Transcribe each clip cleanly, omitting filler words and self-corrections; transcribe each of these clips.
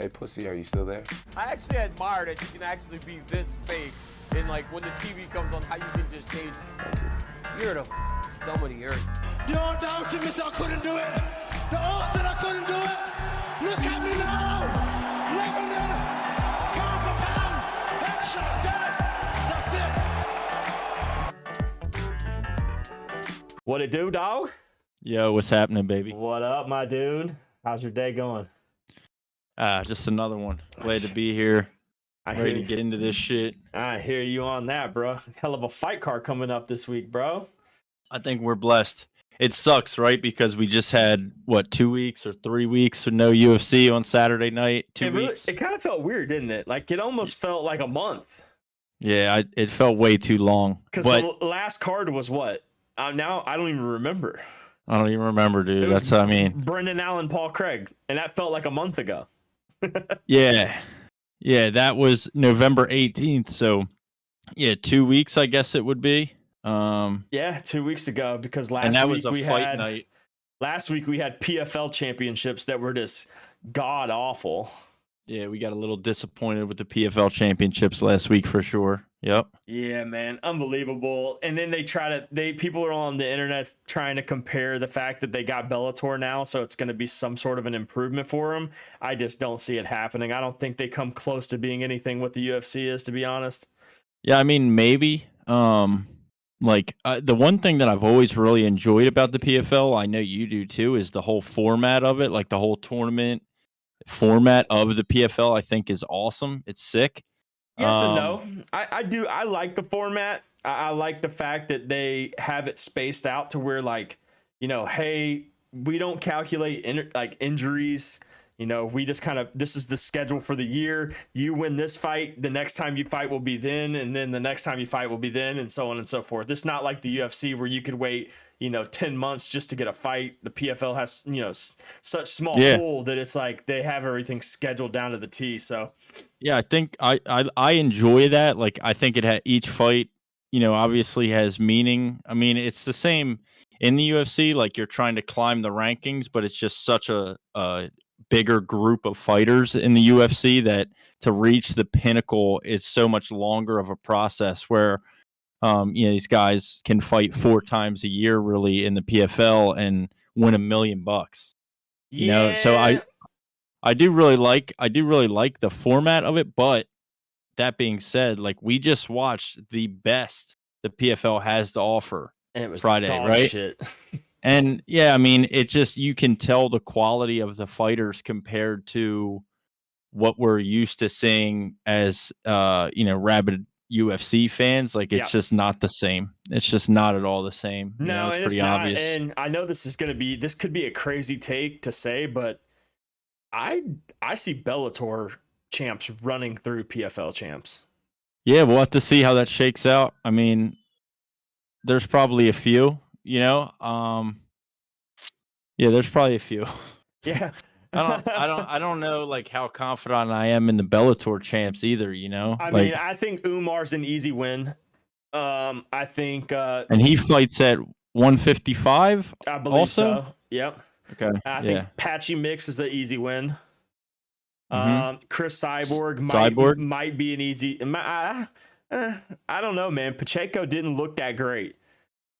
Hey, pussy, are you still there? I actually admire that you can actually be this fake, and like when the TV comes on, how you can just change. You're the scum of the earth. Don't doubt me, I couldn't do it. The odds that I couldn't do it. Look at me now. Lebanon, pound for pound. Headshot, dead. That's it. What it do, dog? Yo, what's happening, baby? What up, my dude? How's your day going? Just another one. Glad to be here. Ready to get into this shit. I hear you on that, bro. Hell of a fight card coming up this week, bro. I think we're blessed. It sucks, right? Because we just had, 2 weeks or 3 weeks with no UFC on Saturday night. 2 weeks. It kind of felt weird, didn't it? Like, it almost felt like a month. Yeah, it felt way too long. Because the last card was what? Now, I don't even remember. I don't even remember, dude. That's what I mean. Brendan Allen, Paul Craig. And that felt like a month ago. Yeah, that was November 18th. So, 2 weeks, I guess it would be. 2 weeks ago, because last week we had night. Last week we had PFL championships that were just god awful. Yeah, we got a little disappointed with the PFL championships last week for sure. Yep. Yeah, man, unbelievable. And then people are on the internet trying to compare the fact that they got Bellator now, so it's going to be some sort of an improvement for them. I just don't see it happening. I don't think they come close to being anything what the UFC is, to be honest. Yeah, I mean, maybe. The one thing that I've always really enjoyed about the PFL, I know you do too, is the whole format of it. Like the whole tournament format of the PFL, I think is awesome. It's sick. Yes and no. I do. I like the format. I like the fact that they have it spaced out to where, like, hey, we don't calculate injuries. We just kind of, this is the schedule for the year. You win this fight, the next time you fight will be then, and then the next time you fight will be then, and so on and so forth. It's not like the UFC where you could wait, 10 months just to get a fight. The PFL has, such small pool that it's like they have everything scheduled down to the T. So, yeah, I think I enjoy that. Like, I think each fight, obviously has meaning. I mean, it's the same in the UFC. Like, you're trying to climb the rankings, but it's just such a bigger group of fighters in the UFC that to reach the pinnacle is so much longer of a process where these guys can fight 4 times a year really in the PFL and win $1 million. So I do really like the format of it, but that being said, like, we just watched the best the PFL has to offer and it was Friday, right? Shit. And yeah, I mean, it just, you can tell the quality of the fighters compared to what we're used to seeing as, rabid UFC fans. Like, it's just not the same. It's just not at all the same. No, it's pretty obvious. And I know this could be a crazy take to say, but I see Bellator champs running through PFL champs. Yeah, we'll have to see how that shakes out. I mean, there's probably a few. There's probably a few. Yeah. I don't know, like, how confident I am in the Bellator champs either, I mean, I think Umar's an easy win. I think and he fights at 155. I believe also? So. Yep. Okay. I think Patchy Mix is an easy win. Chris Cyborg might be an easy. I don't know, man. Pacheco didn't look that great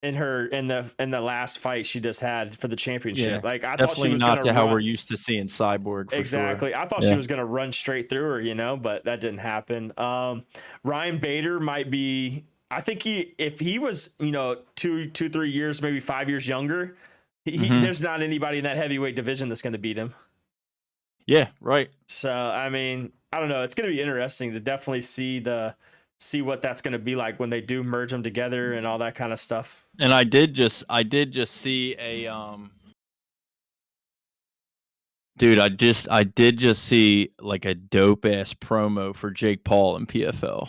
in the last fight she just had for the championship. Yeah, like, I thought she was not to how we're used to seeing Cyborg. Exactly. Sure. I thought she was going to run straight through her, but that didn't happen. Ryan Bader might be. I think if he was 2-3 years, maybe 5 years younger, there's not anybody in that heavyweight division that's going to beat him. Yeah, right. So, I mean, I don't know. It's going to be interesting to definitely see what that's going to be like when they do merge them together and all that kind of stuff. And I did just see a dude, I did just see like a dope ass promo for Jake Paul in PFL.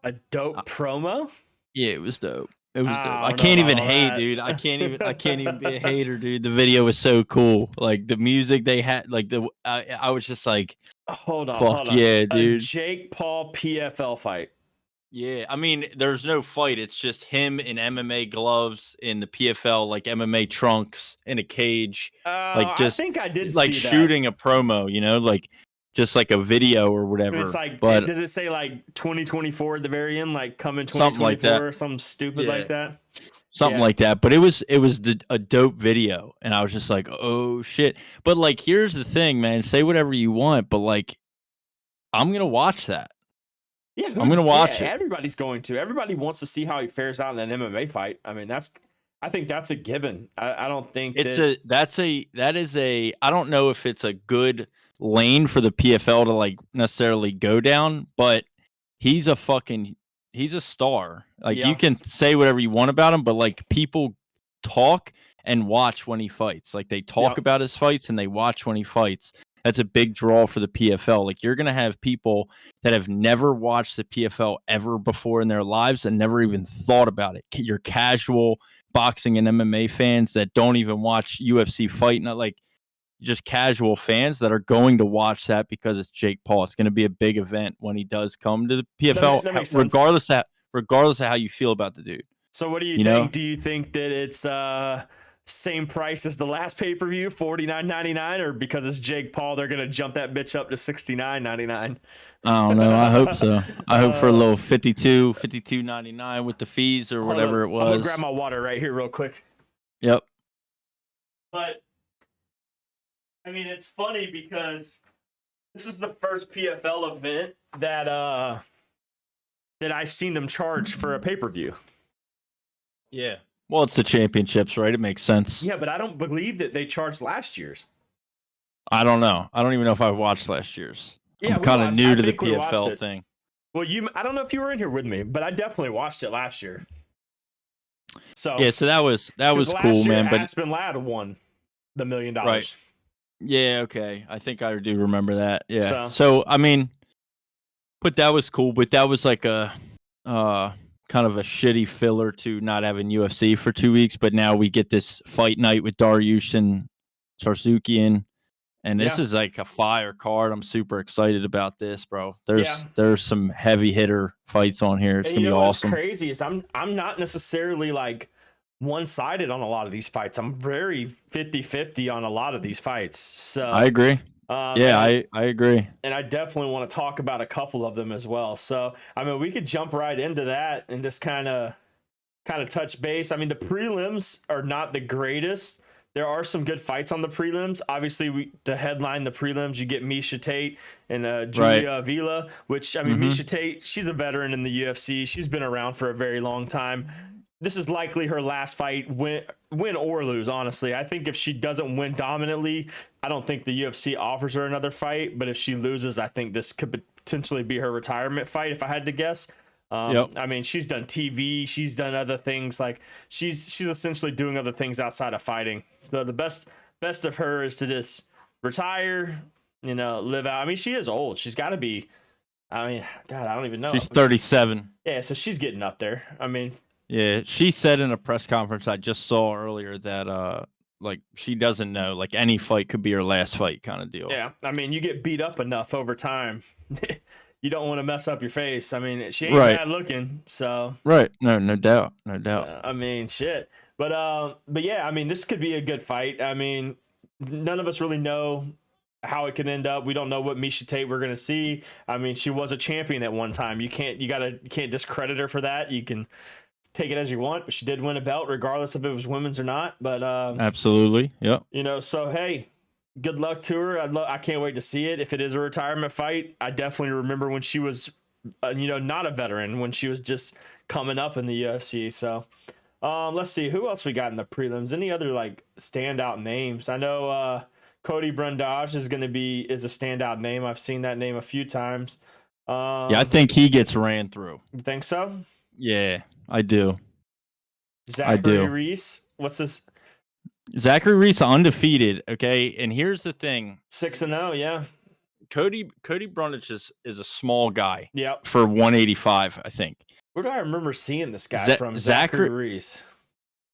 A dope promo? Yeah, it was dope. It was dope. I can't even hate, dude. I can't even be a hater, dude. The video was so cool. Like, the music they had, like, I was just like, hold on. Yeah, dude. A Jake Paul PFL fight. Yeah, I mean, there's no fight. It's just him in MMA gloves in the PFL, like MMA trunks in a cage, like, just I think I did like see shooting that. a promo. Like, just like a video or whatever. It's like, but does it say like 2024 at the very end, like coming 2024 something like that, or something stupid like that? Something like that. But it was a dope video, and I was just like, oh shit. But like, here's the thing, man. Say whatever you want, but like, I'm gonna watch that. Yeah, I'm gonna watch it. Everybody's going to. Everybody wants to see how he fares out in an MMA fight. I mean, I think that's a given. I don't think that is a. I don't know if it's a good lane for the PFL to like necessarily go down, but he's a star. Like you can say whatever you want about him, but like people talk and watch when he fights. Like they talk about his fights and they watch when he fights. That's a big draw for the PFL. Like you're going to have people that have never watched the PFL ever before in their lives and never even thought about it. Your casual boxing and MMA fans that don't even watch UFC fight, not like just casual fans that are going to watch that because it's Jake Paul. It's going to be a big event when he does come to the PFL, that makes sense. regardless of how you feel about the dude. So what do you think? Do you think that it's same price as the last pay-per-view, $49.99, or because it's Jake Paul, they're gonna jump that bitch up to $69.99? I don't know. I hope so. I hope for a little $52.99 with the fees or whatever it was. I'm gonna grab my water right here real quick. Yep. But I mean, it's funny because this is the first PFL event that I seen them charge for a pay-per-view. Yeah. Well, it's the championships, right? It makes sense. Yeah, but I don't believe that they charged last year's. I don't know. I don't even know if I watched last year's. Yeah, I'm kind of new to the PFL thing. Well, I don't know if you were in here with me, but I definitely watched it last year. So yeah, so that was cool, man. But Aspen Ladd won the $1 million. Right. Yeah, okay. I think I do remember that. Yeah. So I mean, but that was cool. But that was like a kind of a shitty filler to not having UFC for 2 weeks. But now we get this fight night with Dariush and Tsarukyan. And this is like a fire card. I'm super excited about this, bro. There's some heavy hitter fights on here. It's gonna be awesome. What's crazy is I'm not necessarily like one-sided on a lot of these fights. I'm very 50-50 on a lot of these fights. So I agree. I agree. And I definitely want to talk about a couple of them as well. So I mean, we could jump right into that and just kind of touch base. I mean, the prelims are not the greatest. There are some good fights on the prelims. Obviously, to headline the prelims, you get Miesha Tate and Julia Avila, which, I mean, Miesha Tate, she's a veteran in the UFC. She's been around for a very long time. This is likely her last fight, win or lose, honestly. I think if she doesn't win dominantly, I don't think the UFC offers her another fight. But if she loses, I think this could potentially be her retirement fight, if I had to guess. I mean, she's done TV, she's done other things. Like she's essentially doing other things outside of fighting. So the best of her is to just retire, live out. I mean, she is old. She's got to be. I mean, God, I don't even know. She's 37. Yeah, so she's getting up there. I mean, yeah, she said in a press conference I just saw earlier that like she doesn't know, like any fight could be her last fight, kind of deal. Yeah, I mean, you get beat up enough over time. You don't want to mess up your face. I mean, she ain't bad looking, so. Right. No doubt. I mean, shit. But yeah, I mean, this could be a good fight. I mean, none of us really know how it could end up. We don't know what Miesha Tate we're gonna see. I mean, she was a champion at one time. You can't discredit her for that. You can take it as you want, but she did win a belt, regardless if it was women's or not. But absolutely, yeah. So hey. Good luck to her. I can't wait to see it. If it is a retirement fight, I definitely remember when she was, not a veteran, when she was just coming up in the UFC. So, let's see who else we got in the prelims. Any other like standout names? I know Cody Brundage is a standout name. I've seen that name a few times. Yeah, I think he gets ran through. You think so? Yeah, I do. Zachary Reese. What's this? Zachary Reese undefeated, okay? And here's the thing. 6-0, yeah. Cody Brundage is a small guy. Yep. For 185, I think. Where do I remember seeing this guy from? Zachary Reese.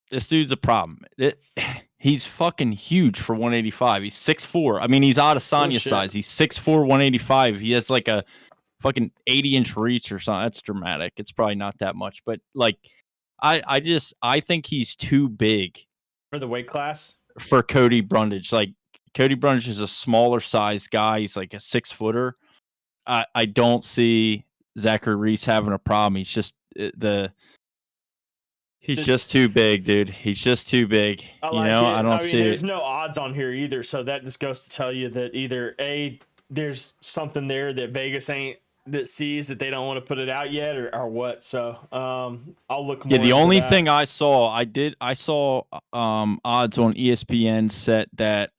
This dude's a problem. He's fucking huge for 185. He's 6'4". I mean, he's Adesanya's size. He's 6'4", 185. He has like a fucking 80-inch reach or something. That's dramatic. It's probably not that much, but like I think he's too big for the weight class? For Cody Brundage. Like, Cody Brundage is a smaller size guy. He's like a 6-footer. I don't see Zachary Reese having a problem. He's just he's just too big, dude. He's just too big. I like it. I don't mean, see there's it. no odds on here either, so that just goes to tell you that either there's something there that Vegas sees that they don't want to put it out yet, or what. So I'll look more. Yeah, the into only that. thing I saw odds on ESPN set that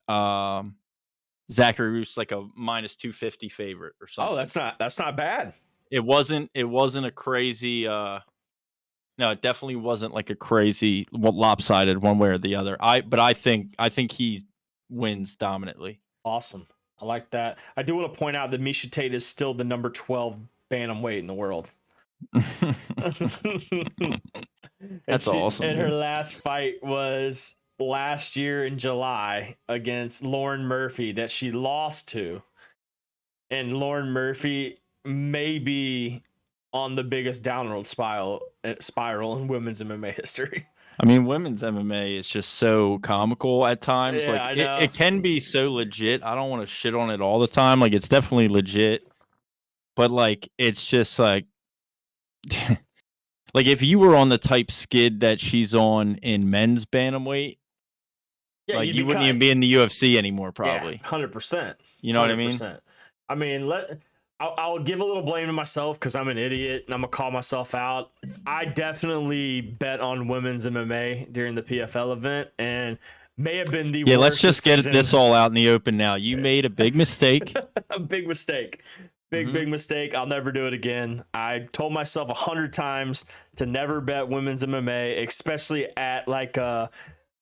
Zachary Reese like a -250 favorite or something. Oh, that's not bad. It wasn't a crazy no, it definitely wasn't like a crazy lopsided one way or the other. But I think he wins dominantly. Awesome. I like that. I do want to point out that Miesha Tate is still the number 12 bantamweight in the world. That's awesome. And dude. her last fight was last year in July against Lauren Murphy that she lost to. And Lauren Murphy may be on the biggest downward spiral in women's MMA history. I mean, women's MMA is just so comical at times. Yeah, like I know. it can be so legit. I don't want to shit on it all the time. Like it's definitely legit, but like it's just like, like if you were on the type skid that she's on in men's bantamweight, Yeah, like you wouldn't even be in the UFC anymore, probably. Yeah, 100%. You know what I mean? 100%. I mean, I'll give a little blame to myself because I'm an idiot and I'm gonna call myself out. I definitely bet on women's MMA during the PFL event and may have been the worst. Let's just decision. get this all out in the open now. You made a big mistake. A big mistake. Big mistake. I'll never do it again. I told myself 100 times to never bet women's MMA, especially at like a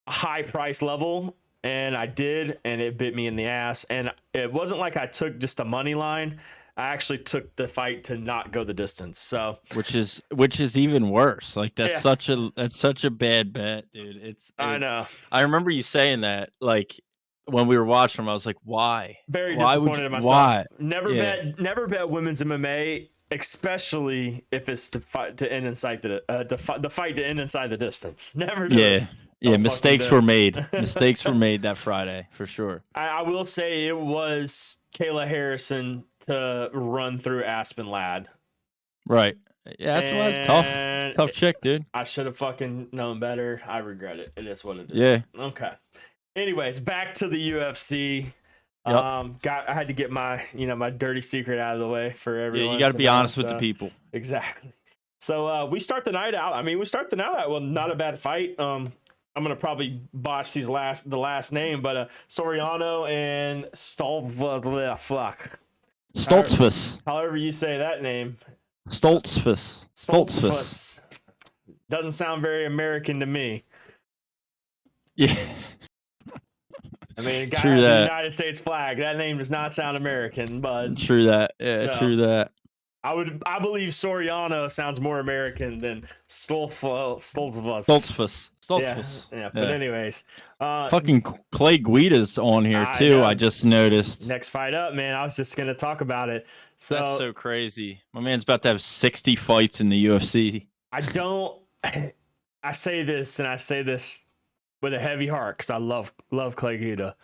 high price level. And I did, and it bit me in the ass. And it wasn't like I took just a money line. I actually took the fight to not go the distance. So which is even worse. Like that's such a bad bet, dude. I know. I remember you saying that like when we were watching them. I was like, why? Very disappointed in myself. Why? Never bet women's MMA, especially if it's to fight to end inside the fight to end inside the distance. Never do it. Yeah, mistakes were made. Mistakes were made that Friday for sure. I will say it was Kayla Harrison to run through Aspen Ladd. Right. Yeah, that's tough. Tough chick, dude. I should have fucking known better. I regret it. It is what it is. Yeah. Okay. Anyways, back to the UFC. Yep. I had to get my my dirty secret out of the way for everyone. Yeah, you got to be honest with the people. Exactly. So we start the night out. I mean, well, not a bad fight. I'm gonna probably botch the last name, but Soriano and Stoltzfus. However you say that name. Stoltzfus. Doesn't sound very American to me. Yeah. I mean, a guy has the United States flag. That name does not sound American, but true that. Yeah, true that. I believe Soriano sounds more American than Stoltzfus. Yeah. But anyways, fucking Clay Guida's on here too. I just noticed. Next fight up, man. I was just gonna talk about it. So that's so crazy. My man's about to have 60 fights in the UFC. I say this with a heavy heart because I love Clay Guida.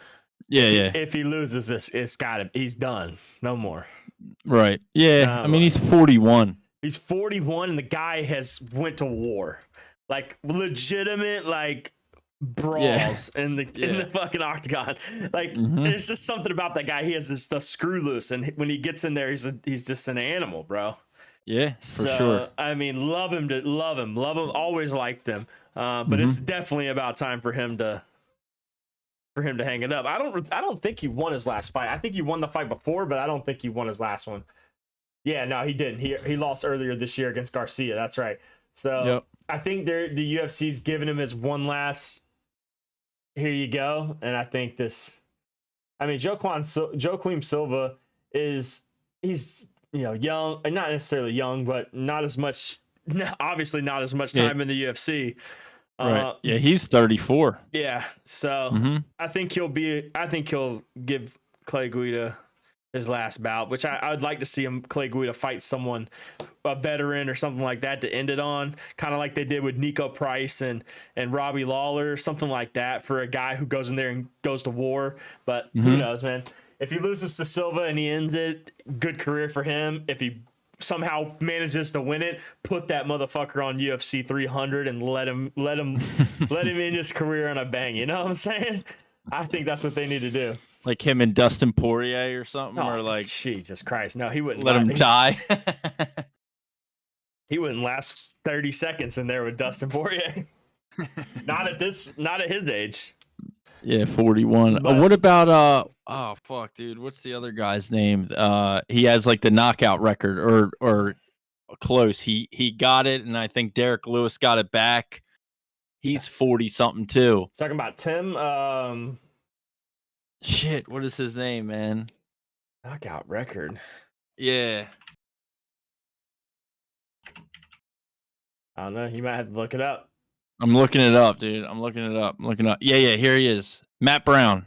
Yeah. If he loses this, he's done. No more. Right. Yeah. I mean, he's 41. He's 41, and the guy has went to war. Like legitimate brawls in the fucking octagon. Like there's just something about that guy. He has this screw loose, and when he gets in there, he's just an animal, bro. Yeah, for sure. I mean, love him. Always liked him. But it's definitely about time for him to hang it up. I don't think he won his last fight. I think he won the fight before, but I don't think he won his last one. Yeah, no, he didn't. He lost earlier this year against Garcia. That's right. So I think the UFC's giving him his one last. Here you go, and I think this. I mean, Joaquim Silva he's young, and not necessarily young, but not as much. Obviously, not as much time in the UFC. Right. Yeah, he's 34. Yeah. So I think he'll give Clay Guida his last bout, which I would like to see Clay Guida fight someone, a veteran or something like that, to end it on, kind of like they did with Nico Price and Robbie Lawler, something like that, for a guy who goes in there and goes to war. But who knows, man? If he loses to Silva and he ends it, good career for him. If he somehow manages to win it, put that motherfucker on UFC 300 and let him end his career on a bang. You know what I'm saying? I think that's what they need to do. Like him and Dustin Poirier or something, or like Jesus Christ, no, he wouldn't let him die. He wouldn't last 30 seconds in there with Dustin Poirier. not at his age. Yeah, 41. But, what about oh fuck, dude, what's the other guy's name? He has like the knockout record or close. He got it, and I think Derek Lewis got it back. He's 40 something too. Talking about Tim. Shit, what is his name, man? Knockout record. Yeah. I don't know. You might have to look it up. I'm looking it up, dude. I'm looking it up. Yeah, here he is. Matt Brown.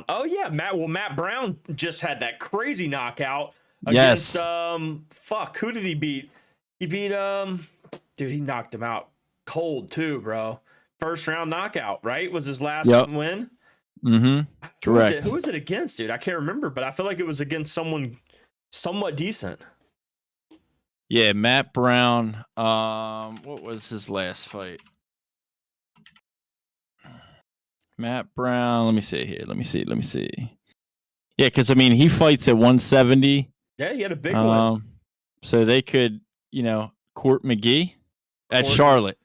Oh yeah, Matt Brown just had that crazy knockout against who did he beat? He beat dude, he knocked him out cold too, bro. First round knockout, right? Was his last win? Mm-hmm. Correct. Who was it against, dude? I can't remember, but I feel like it was against someone somewhat decent. Yeah, Matt Brown. What was his last fight? Matt Brown. Let me see here. Let me see. Yeah, because I mean, he fights at 170. Yeah, he had a big one. So they could, Court McGee at Charlotte.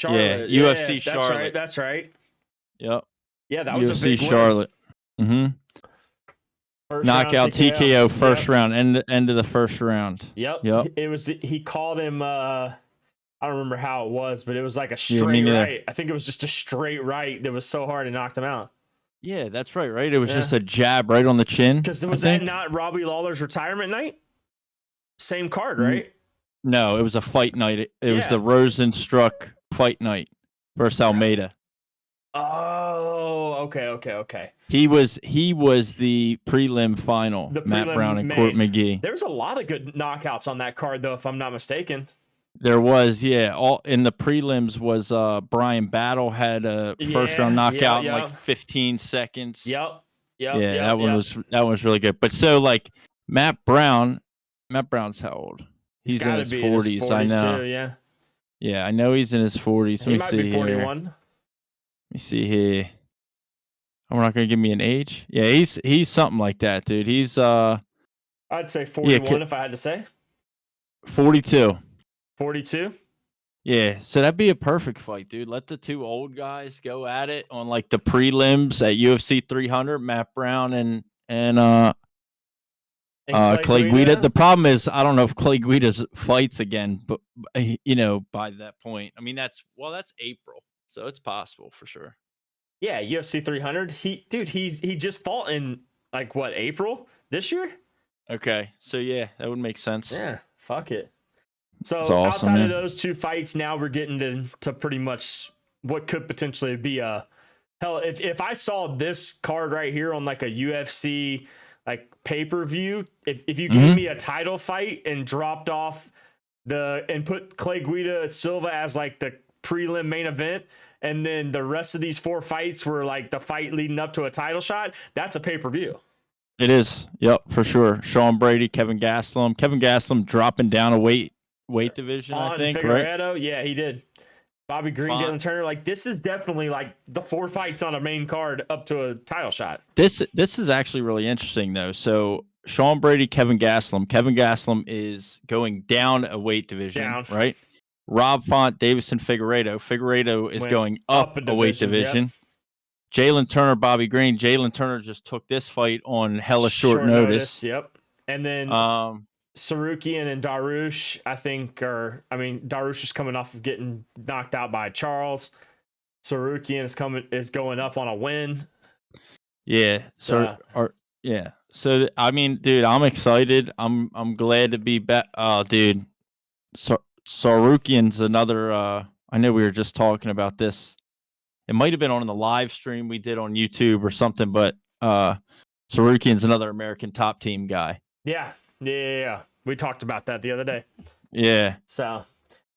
Yeah, UFC Charlotte. That's right. Yep. Yeah, that was UFC a big win. Charlotte. Mm-hmm. Knockout TKO first round, end of the first round. Yep. It was. He called him. I don't remember how it was, but it was like a straight right. I think it was just a straight right that was so hard it knocked him out. Yeah, that's right. Right. It was just a jab right on the chin. Because was that not Robbie Lawler's retirement night? Same card, right? No, it was a fight night. It was the Rosenstruck fight night versus Almeida. Oh, okay. He was the prelim final. Matt Brown and Court McGee. There was a lot of good knockouts on that card, though, if I'm not mistaken. There was, all in the prelims was Brian Battle had a first round knockout in like 15 seconds. That one was really good. But so like Matt Brown's how old? He's in his 40s. I know. Too, yeah, I know he's in his 40s. He might be 41. Let me see here. Oh, we're not gonna give me an age. Yeah, he's something like that, dude. He's I'd say 41 if I had to say. 42. 42? Yeah, so that'd be a perfect fight, dude. Let the two old guys go at it on like the prelims at UFC 300. Matt Brown and Clay Guida. The problem is I don't know if Clay Guida fights again, but by that point, I mean that's April, so it's possible for sure. Yeah, UFC 300. He just fought in like what, April this year? Okay, so yeah, that would make sense. Yeah, fuck it. So awesome, outside of those two fights, now we're getting to pretty much what could potentially be a hell. If I saw this card right here on like a UFC like pay-per-view, if you gave me a title fight and dropped off and put Clay Guida Silva as like the prelim main event, and then the rest of these four fights were like the fight leading up to a title shot, that's a pay-per-view. It is. Yep, for sure. Sean Brady, Kevin Gastelum dropping down a weight division, I think, Figueiredo, right? Yeah, he did. Bobby Green, Jalen Turner, like this is definitely like the four fights on a main card up to a title shot. This is actually really interesting though. So Sean Brady, Kevin Gastelum is going down a weight division, right? Rob Font, Davison Figueiredo is going up a weight division. Yep. Jalen Turner, Bobby Green. Jalen Turner just took this fight on hella short notice. Yep. And then Tsarukyan and Dariush, I think, Dariush is coming off of getting knocked out by Charles. Tsarukyan is going up on a win. Yeah. So I mean, dude, I'm excited. I'm glad to be back. Dude, Tsarukyan's another. I know we were just talking about this. It might have been on the live stream we did on YouTube or something, but Tsarukyan's another American top team guy. Yeah. We talked about that the other day. Yeah. So,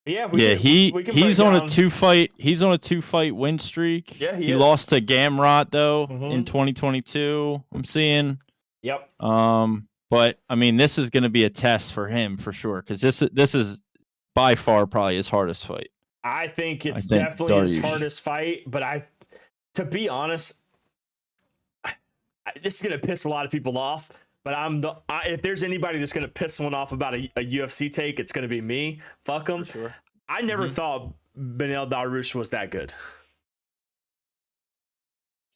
yeah, he's on a 2-fight. He's on a 2-fight win streak. Yeah, he is. Lost to Gamrot though in 2022. I'm seeing. Yep. But I mean, this is going to be a test for him for sure because this is by far probably his hardest fight. I think definitely his hardest fight, but to be honest, this is gonna piss a lot of people off. But if there's anybody that's gonna piss someone off about a UFC take, it's gonna be me. Fuck them. Sure. I never thought Beneil Dariush was that good.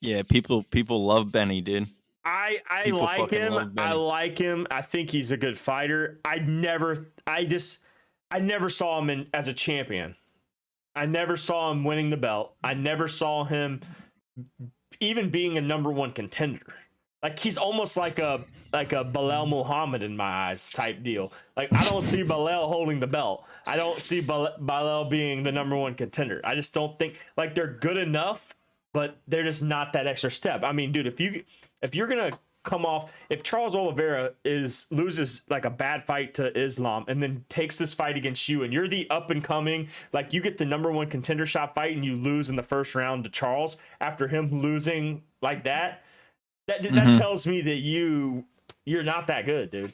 Yeah, people love Benny, dude. I like him. I like him. I think he's a good fighter. I never saw him as a champion. I never saw him winning the belt. I never saw him even being a number one contender. Like he's almost like a Belal Muhammad in my eyes type deal. Like I don't see Belal holding the belt. I don't see Belal being the number one contender. I just don't think like they're good enough, but they're just not that extra step. I mean, dude, if you're gonna come off, if Charles Oliveira loses like a bad fight to Islam and then takes this fight against you and you're the up and coming, like you get the number one contender shot fight and you lose in the first round to Charles after him losing like that tells me that you're not that good, dude.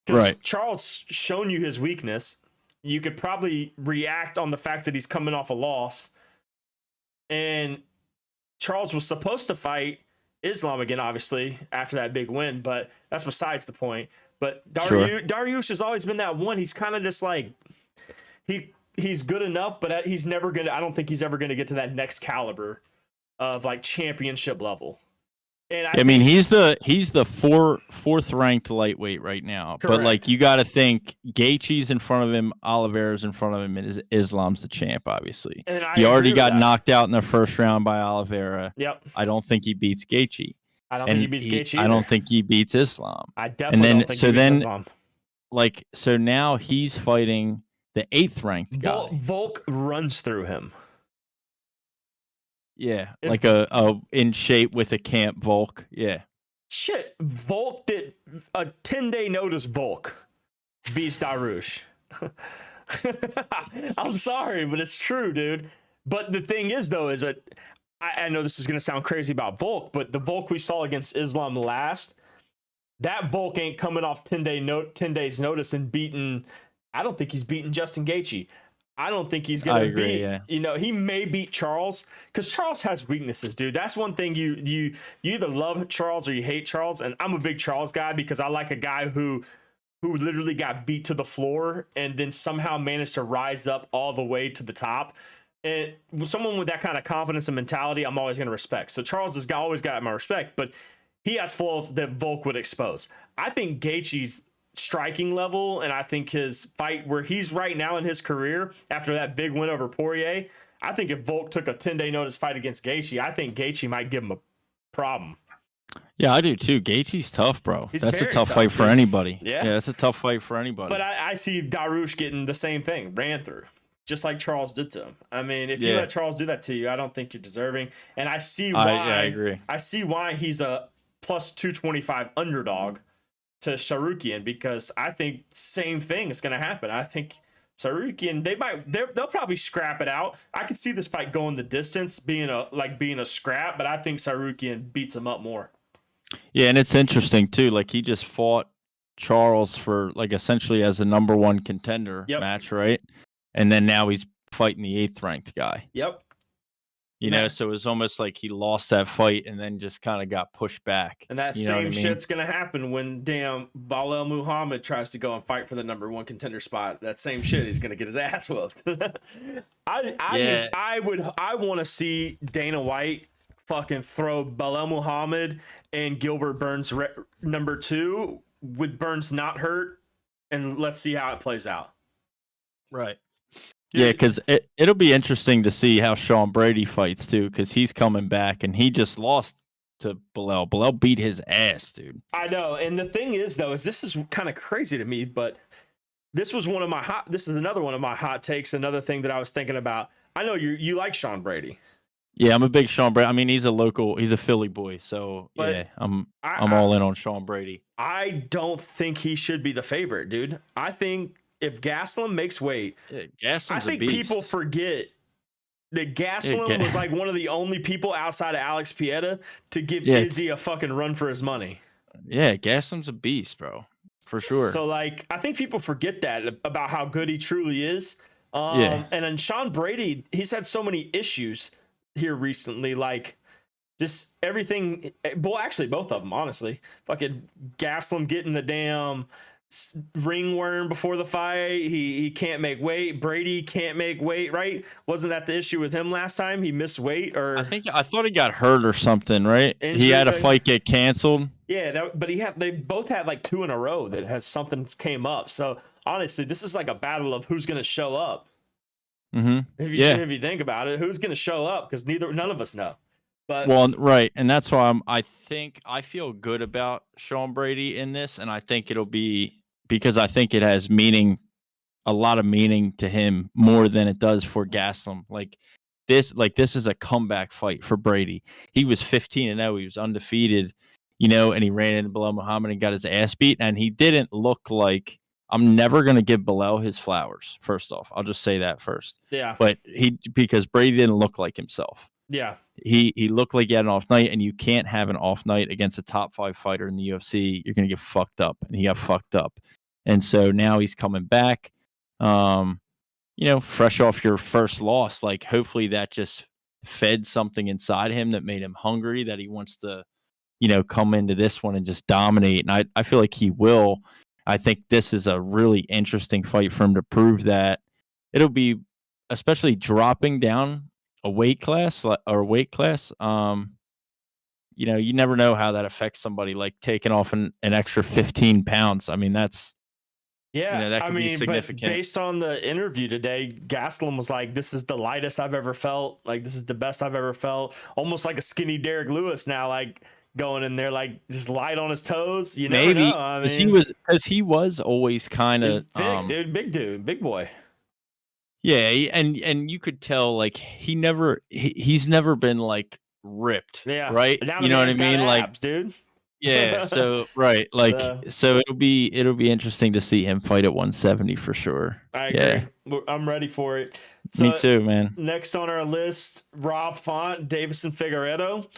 Right. Charles shown you his weakness. You could probably react on the fact that he's coming off a loss, and Charles was supposed to fight Islam again, obviously, after that big win, but that's besides the point. But Dariush has always been that one. He's kind of just like he's good enough, but he's never gonna. I don't think he's ever gonna get to that next caliber of like championship level. And I mean, he's the fourth ranked lightweight right now. Correct. But like you got to think Gaethje's in front of him, Oliveira's in front of him, and Islam's the champ, obviously. He already got knocked out in the first round by Oliveira. Yep. I don't think he beats Gaethje. I don't think he beats Gaethje either. I don't think he beats Islam. I definitely don't think he beats Islam. Like so now he's fighting the 8th ranked guy. Volk runs through him. Yeah, like a in shape with a camp Volk. Yeah. Shit, Volk did a 10-day notice. Volk beats Dariush. I'm sorry, but it's true, dude. But the thing is, though, is that I know this is gonna sound crazy about Volk, but the Volk we saw against Islam last, that Volk ain't coming off 10 days notice and beating. I don't think he's beating Justin Gaethje. I don't think he's gonna beat. Yeah. You know, he may beat Charles because Charles has weaknesses, dude. That's one thing you either love Charles or you hate Charles. And I'm a big Charles guy because I like a guy who literally got beat to the floor and then somehow managed to rise up all the way to the top. And someone with that kind of confidence and mentality, I'm always gonna respect. So Charles has always got my respect, but he has flaws that Volk would expose. I think Gaethje's striking level, and I think his fight where he's right now in his career after that big win over Poirier, I think if Volk took a 10-day notice fight against Gaethje, I think Gaethje might give him a problem. Yeah, I do too. Gaethje's tough, bro. That's a tough fight for anybody. Yeah, that's a tough fight for anybody. But I see Dariush getting the same thing, ran through, just like Charles did to him. I mean, if you let Charles do that to you, I don't think you're deserving. And I see why. I agree. I see why he's a plus 225 underdog to Tsarukyan, because I think same thing is going to happen. I think Tsarukyan, they'll probably scrap it out. I can see this fight going the distance, being a scrap, but I think Tsarukyan beats him up more. Yeah, and it's interesting too. Like he just fought Charles for like essentially as a number one contender match, right? And then now he's fighting the 8th ranked guy. Yep. You know, so it was almost like he lost that fight and then just kind of got pushed back. And that same shit's going to happen when damn Belal Muhammad tries to go and fight for the number one contender spot. That same shit, he's going to get his ass whooped. I want to see Dana White fucking throw Belal Muhammad and Gilbert Burns number 2 with Burns not hurt, and let's see how it plays out. Right. Yeah, because it'll be interesting to see how Sean Brady fights too, because he's coming back and he just lost to Belal. Belal beat his ass, dude. I know, and the thing is, though, is this is kind of crazy to me, but this is another one of my hot takes. Another thing that I was thinking about. I know you like Sean Brady. Yeah, I'm a big Sean Brady. I mean, he's a Philly boy, so But yeah, I'm I all in on Sean Brady. I don't think he should be the favorite, dude. I think if Gastelum makes weight, Yeah, I Gaslam's a think beast. people forget that Gastelum Ga- was like one of the only people outside of Alex Pieta to give Yeah. Izzy a fucking run for his money. Yeah, Gaslam's a beast, bro, for sure. So like, I think people forget that about how good he truly is. Yeah. And then Sean Brady, he's had so many issues here recently, like just everything. Well, actually, both of them, honestly. Fucking Gastelum getting the damn ringworm before the fight. He can't make weight. Brady can't make weight, right? Wasn't that the issue with him last time? He missed weight, or I thought he got hurt or something, right? Injury He had a thing? fight get canceled. yeah, but they both had like 2 in a row that has something came up. So honestly, this is like a battle of who's gonna show up. Mm-hmm. If you think about it, who's gonna show up? Because none of us know. But Well, right, and that's why I feel good about Sean Brady in this, and I think it'll be because I think it has a lot of meaning to him more than it does for Gaslam. This is a comeback fight for Brady. He was 15-0, he was undefeated, and he ran into Bilal Muhammad and got his ass beat, and he didn't look like. I'm never going to give Bilal his flowers. First off, I'll just say that first. yeah, But because Brady didn't look like himself. yeah, He looked like he had an off night, and you can't have an off night against a top 5 fighter in the UFC. You're gonna get fucked up, and he got fucked up. And so now he's coming back, fresh off your first loss. Like hopefully that just fed something inside him that made him hungry, that he wants to, come into this one and just dominate. And I feel like he will. I think this is a really interesting fight for him to prove that. It'll be, especially dropping down a weight class. You never know how that affects somebody, like taking off an extra 15 pounds. I mean, that could be significant. But based on the interview today, Gastelum was like, "This is the lightest I've ever felt. Like this is the best I've ever felt. Almost like a skinny Derek Lewis now, like going in there like just light on his toes. You never Maybe know. I mean, he was always kind he's of thick, dude, big boy. Yeah, and you could tell like he's never been like ripped. Yeah, Right. Now You know what I man's got mean? Like, abs, dude. yeah. So right. Like, so it'll be interesting to see him fight at 170 for sure. I agree. I'm ready for it. So, me too, man. Next on our list, Rob Font, Davison Figueiredo.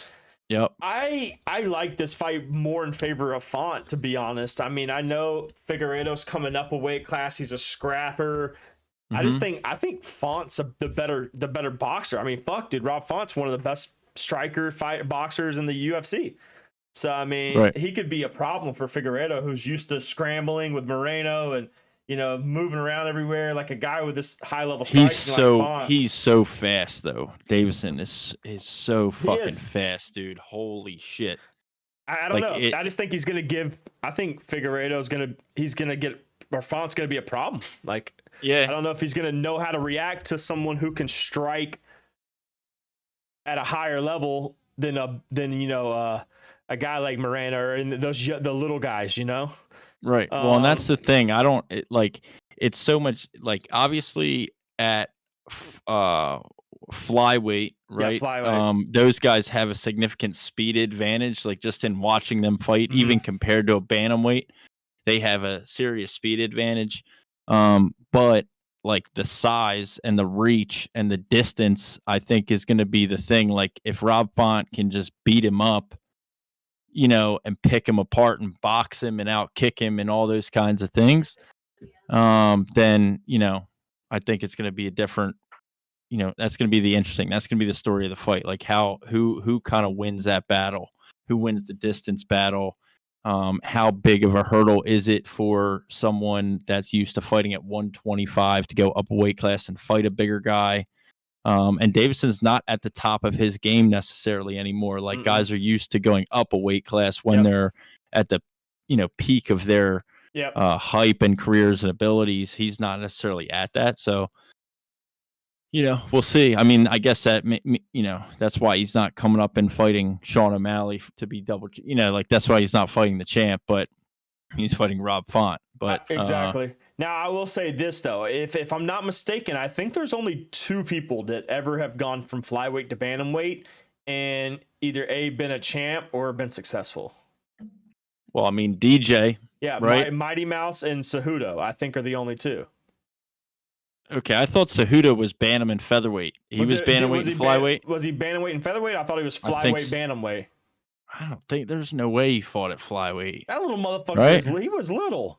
Yep. I like this fight more in favor of Font, to be honest. I mean, I know Figueiredo's coming up a weight class. He's a scrapper. Mm-hmm. I think Font's the better boxer. I mean, fuck, dude, Rob Font's one of the best boxers in the UFC. So I mean, He could be a problem for Figueiredo, who's used to scrambling with Moreno and moving around everywhere like a guy with this high level striking. He's so fast though. Davison is so fucking fast, dude. Holy shit. I don't know. I just think he's gonna give. I think Figueiredo's gonna get, or Font's gonna be a problem. Like, yeah, I don't know if he's gonna know how to react to someone who can strike at a higher level than a guy like Moreno or the little guys, Right. Well, and that's the thing. It's so much like obviously at flyweight, right? Yeah, flyweight. Those guys have a significant speed advantage, like just in watching them fight, even compared to a bantamweight, they have a serious speed advantage. But like the size and the reach and the distance, I think is going to be the thing. Like if Rob Font can just beat him up, and pick him apart and box him and out kick him and all those kinds of things, then, I think it's going to be a different, that's going to be that's going to be the story of the fight. Like who kind of wins that battle, who wins the distance battle, how big of a hurdle is it for someone that's used to fighting at 125 to go up a weight class and fight a bigger guy. And Davidson's not at the top of his game necessarily anymore. Like guys are used to going up a weight class when they're at the, peak of their hype and careers and abilities. He's not necessarily at that. So, we'll see. I mean, I guess that, that's why he's not coming up and fighting Sean O'Malley to be that's why he's not fighting the champ, but he's fighting Rob Font. But exactly. Now, I will say this, though. If I'm not mistaken, I think there's only 2 people that ever have gone from flyweight to bantamweight and either been a champ or been successful. Well, I mean, DJ. Yeah, right. Mighty Mouse and Cejudo, I think, are the only 2. Okay, I thought Cejudo was bantam and featherweight. He was bantamweight and flyweight. Was he bantamweight and featherweight? I thought he was flyweight, bantamweight. I don't think there's no way he fought at flyweight. That little motherfucker, right? he was little.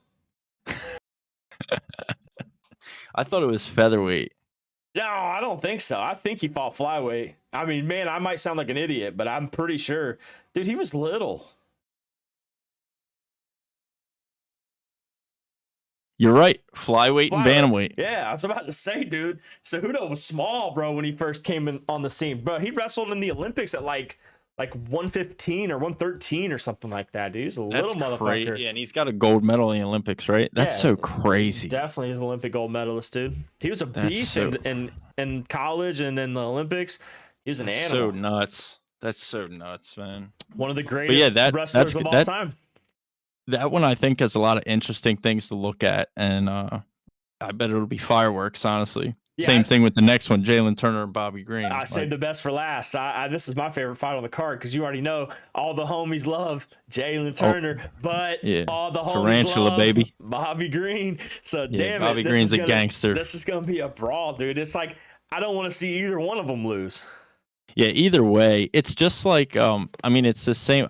I thought it was featherweight. No, I don't think so. I think he fought flyweight. I mean, man, I might sound like an idiot, but I'm pretty sure. Dude, he was little. You're right. Flyweight and bantamweight. Yeah, I was about to say, dude. Cejudo was small, bro, when he first came on the scene. Bro, he wrestled in the Olympics at like 115 or 113 or something like that, dude. He's a little motherfucker. Yeah, and he's got a gold medal in the Olympics, right? That's so crazy. Definitely is an Olympic gold medalist, dude. He was a beast in college and in the Olympics. He was an animal. So nuts. That's so nuts, man. One of the greatest wrestlers of all time. That one, I think, has a lot of interesting things to look at, and I bet it'll be fireworks, honestly. Yeah, Same thing with the next one, Jalen Turner and Bobby Green. I saved the best for last. This is my favorite fight on the card because you already know all the homies love Jalen Turner, but all the homies Tarantula, love baby. Bobby Green. So damn it, Bobby Green's a gangster. This is gonna be a brawl, dude. It's like I don't want to see either one of them lose. Yeah, either way, it's just like I mean, it's the same.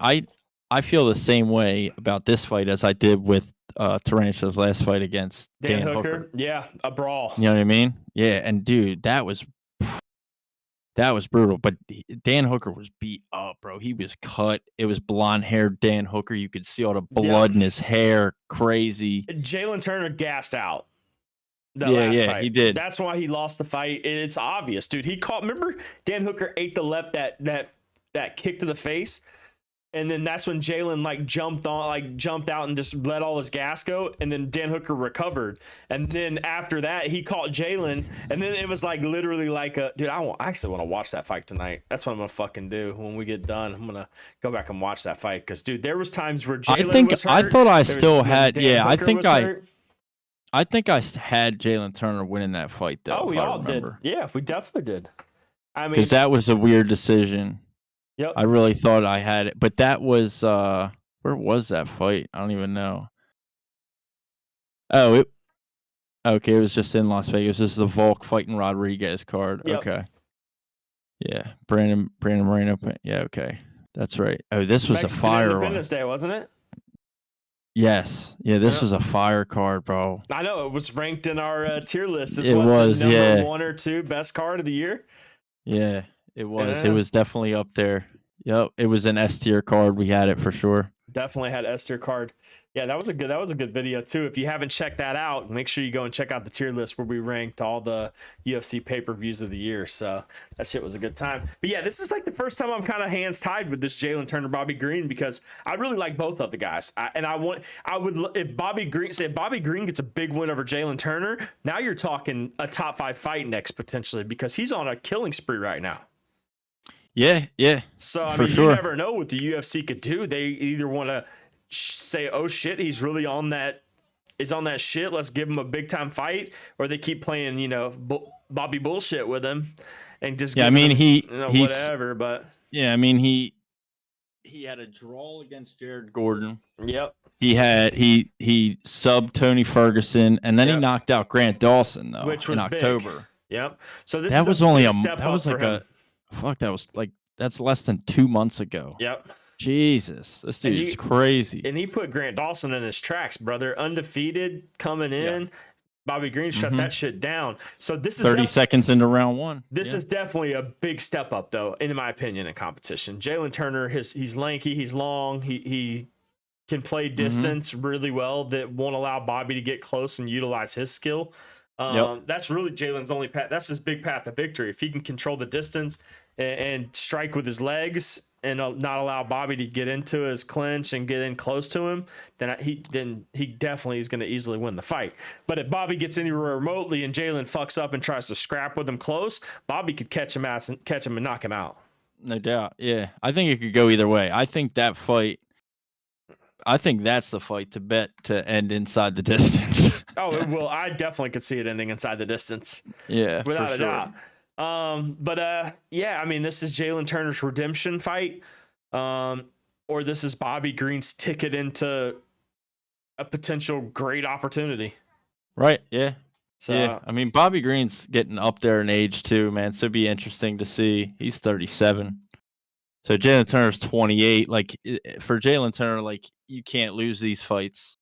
I feel the same way about this fight as I did with Tarantula's last fight against Dan Hooker. Yeah, a brawl. You know what I mean? Yeah, and dude, that was brutal. But Dan Hooker was beat up, bro. He was cut. It was blonde-haired Dan Hooker. You could see all the blood in his hair. Crazy. Jalen Turner gassed out. Last fight. He did. That's why he lost the fight. It's obvious, dude. He caught. Remember, Dan Hooker ate the left that kick to the face. And then that's when Jalen jumped out and just let all his gas go. And then Dan Hooker recovered. And then after that, he caught Jalen. And then it was literally dude, I actually want to watch that fight tonight. That's what I'm going to fucking do when we get done. I'm going to go back and watch that fight. Because, dude, there was times where Jalen was hurt. I thought I still had, I think I had Jalen Turner winning that fight, though. Oh, we all did. Yeah, we definitely did. I mean, because that was a weird decision. Yep. I really thought I had it, but that was where was that fight? I don't even know. Oh, it was just in Las Vegas. This is the Volk fighting Rodriguez card. Yep. Okay. Yeah, Brandon Moreno. Yeah, okay, that's right. Oh, this was Mexican a fire Independence Day, wasn't it? Yes. Yeah, this was a fire card, bro. I know it was ranked in our tier list as the number 1 or 2 best card of the year. Yeah. It was. It was definitely up there. Yep. It was an S tier card. We had it for sure. Definitely had S tier card. Yeah, that was a good video too. If you haven't checked that out, make sure you go and check out the tier list where we ranked all the UFC pay-per-views of the year. So that shit was a good time. But yeah, this is the first time I'm kind of hands tied with this Jalen Turner Bobby Green because I really like both of the guys. If Bobby Green gets a big win over Jalen Turner, now you're talking a top 5 fight next potentially because he's on a killing spree right now. Yeah. So I mean, you never know what the UFC could do. They either want to say, "Oh shit, he's really on that shit. Let's give him a big time fight," or they keep playing, Bobby bullshit with him and just whatever. But yeah, I mean he had a draw against Jared Gordon. Yep. He subbed Tony Ferguson, and then he knocked out Grant Dawson though, which was in October. Big. Yep. So this that is was only a step that was up like for him. That's less than 2 months ago. Yep. Jesus, this dude is crazy. And he put Grant Dawson in his tracks, brother. Undefeated, coming in. Yeah. Bobby Green shut that shit down. So this is 30 seconds into round 1. This is definitely a big step up, though, in my opinion, in competition. Jalen Turner, he's lanky, he's long, he can play distance really well. That won't allow Bobby to get close and utilize his skill. That's really Jalen's only path. That's his big path to victory. If he can control the distance and strike with his legs and not allow Bobby to get into his clinch and get in close to him, then he definitely is going to easily win the fight. But if Bobby gets anywhere remotely and Jalen fucks up and tries to scrap with him close, Bobby could catch him and knock him out. No doubt. Yeah, I think it could go either way. I think that fight, I think that's the fight to bet to end inside the distance. Oh, it will. I definitely could see it ending inside the distance. Yeah, Without for a sure. doubt. Yeah, I mean, this is Jalen Turner's redemption fight. Or this is Bobby Green's ticket into a potential great opportunity. Right. Yeah. So Yeah. I mean, Bobby Green's getting up there in age too, man. So it'd be interesting to see. He's 37. So Jalen Turner's 28. Like for Jalen Turner, like you can't lose these fights.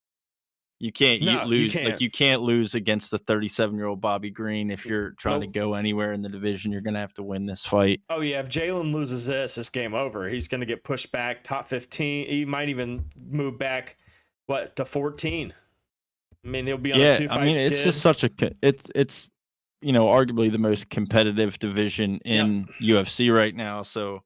You can't No, you lose can't. like you can't lose against the 37-year-old Bobby Green if you're trying to Nope. go anywhere in the division. You're gonna have to win this fight. Oh yeah, if Jalen loses this game over. He's going to get pushed back top 15. He might even move back to 14. I mean, he'll be on a 2-fight I mean, skid. it's just such a it's arguably the most competitive division in UFC right now. So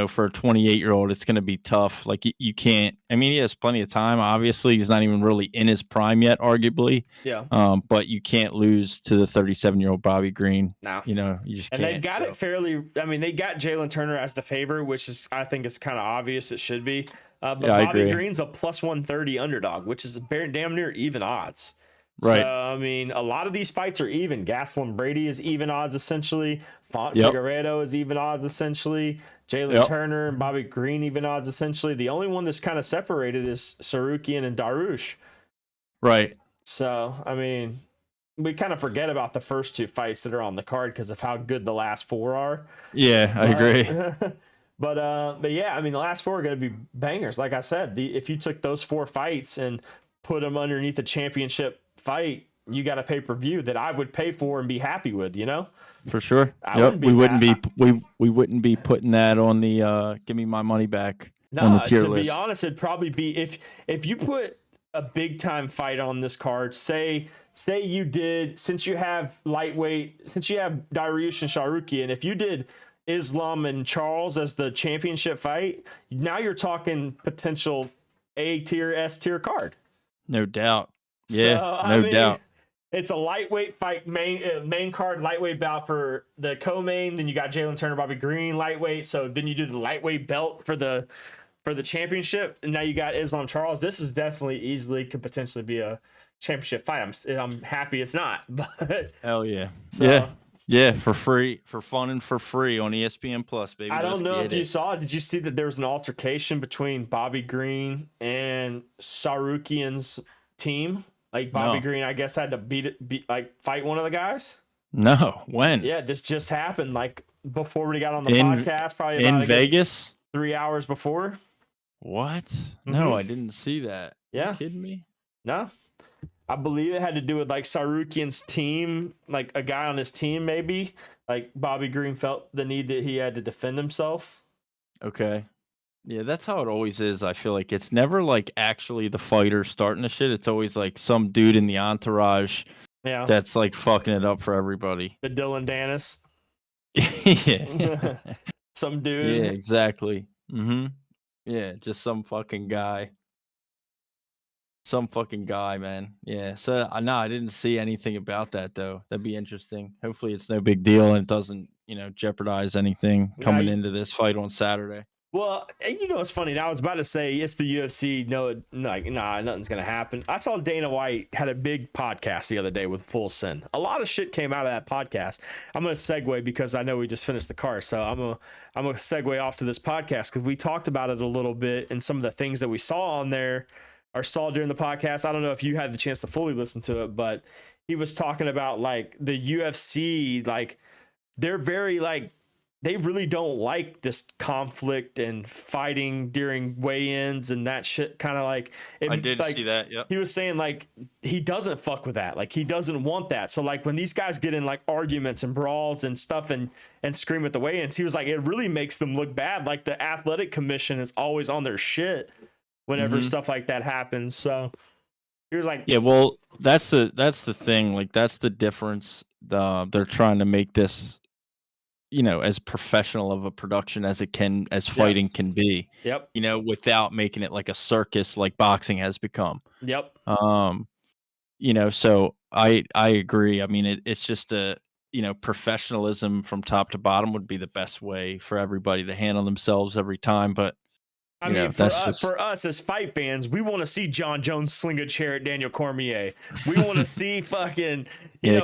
for a 28-year-old, it's going to be tough. Like you can't. I mean, he has plenty of time. Obviously, he's not even really in his prime yet, arguably. Yeah. But you can't lose to the 37-year-old Bobby Green. No. You just and can't. they've got it fairly. I mean, they got Jalen Turner as the favorite, which is I think is kind of obvious. It should be. But I Bobby agree. Green's a plus 130 underdog, which is damn near even odds. Right. So, I mean, a lot of these fights are even. Gastelum Brady is even odds, essentially. Font Yep. Figueiredo is even odds, essentially. Jalen Turner and Bobby Green even odds, essentially. The only one that's kind of separated is Tsarukyan and Dariush. Right. So, I mean, we kind of forget about the first two fights that are on the card because of how good the last four are. Yeah, I agree. But yeah, I mean, the last four are going to be bangers. Like I said, if you took those 4 fights and put them underneath a championship fight, you got a pay-per-view that I would pay for and be happy with, For sure. We wouldn't be putting that on the give me my money back on the tier to list. be honest, it'd probably be if you put a big time fight on this card, say you did, since you have Dariush and Tsarukyan, and if you did Islam and Charles as the championship fight, now you're talking potential A tier, S tier card. No doubt. Yeah, no doubt. It's a lightweight fight, main card lightweight bout for the co-main. Then you got Jalen Turner, Bobby Green, lightweight. So then you do the lightweight belt for the championship, and now you got Islam Charles. This is definitely easily could potentially be a championship fight. I'm happy it's not, but hell yeah, yeah, for free, for fun and for free on ESPN Plus, baby. I don't know if you saw. Did you see that there was an altercation between Bobby Green and Tsarukyan's team? Like Bobby Green, I guess, had to fight one of the guys. No, when? Yeah, this just happened like before we got on the podcast, probably in Vegas, 3 hours before. What? Mm-hmm. No, I didn't see that. Yeah, are you kidding me? No, I believe it had to do with like Tsarukyan's team, like a guy on his team, maybe. Like Bobby Green felt the need that he had to defend himself. Okay. Yeah, that's how it always is. I feel like it's never like actually the fighter starting the shit. It's always like some dude in the entourage that's like fucking it up for everybody. The Dylan Dennis. Yeah. Some dude. Yeah, exactly. Mm-hmm. Yeah, just some fucking guy. Some fucking guy, man. Yeah. So no, I didn't see anything about that though. That'd be interesting. Hopefully it's no big deal and it doesn't, jeopardize anything coming into this fight on Saturday. Well, it's funny. I was about to say it's the UFC. No, nothing's gonna happen. I saw Dana White had a big podcast the other day with Full Send. A lot of shit came out of that podcast. I'm gonna segue because I know we just finished the car, so I'm gonna segue off to this podcast because we talked about it a little bit and some of the things that we saw on there or saw during the podcast. I don't know if you had the chance to fully listen to it, but he was talking about like the UFC, like they're very like. They really don't like this conflict and fighting during weigh-ins and that shit. Kind of like I did see that. Yep. He was saying like he doesn't fuck with that. Like he doesn't want that. So like when these guys get in like arguments and brawls and stuff and scream at the weigh-ins, he was like it really makes them look bad. Like the athletic commission is always on their shit whenever stuff like that happens. So he was like, yeah, well, that's the thing. Like that's the difference. They're trying to make this. As professional of a production as fighting can be. Yep. Without making it like a circus like boxing has become. Yep. So I agree. I mean, it's just professionalism from top to bottom would be the best way for everybody to handle themselves every time. But I mean, for us as fight fans, we want to see John Jones sling a chair at Daniel Cormier. We want to see fucking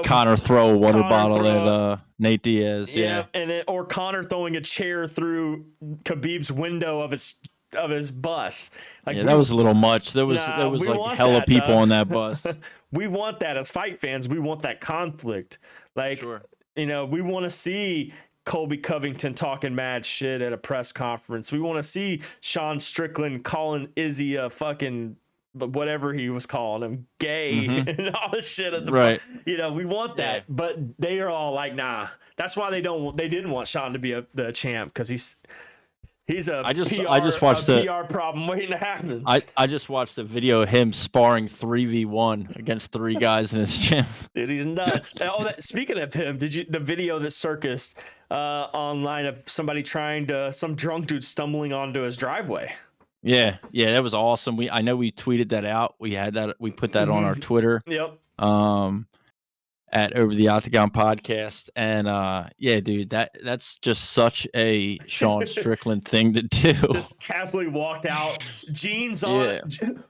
Connor throw a water bottle at Nate Diaz. Yeah, and then or Connor throwing a chair through Khabib's window of his bus. Like that was a little much. There was like hella people on that bus. We want that as fight fans. We want that conflict. Like we want to see Colby Covington talking mad shit at a press conference. We want to see Sean Strickland calling Izzy a fucking whatever he was calling him, gay and all this shit at the right. We want that, but they are all like, nah. That's why they didn't want Sean to be the champ, because he's a I just watched the PR problem waiting to happen. I just watched a video of him sparring 3v1 against 3 guys in his gym. Dude, he's nuts. Speaking of him, the video that circused online of somebody some drunk dude stumbling onto his driveway? Yeah, that was awesome. I know we tweeted that out. We put that on our Twitter. Yep. At Over the Octagon podcast, and dude, that's just such a Sean Strickland thing to do. Just casually walked out, jeans on.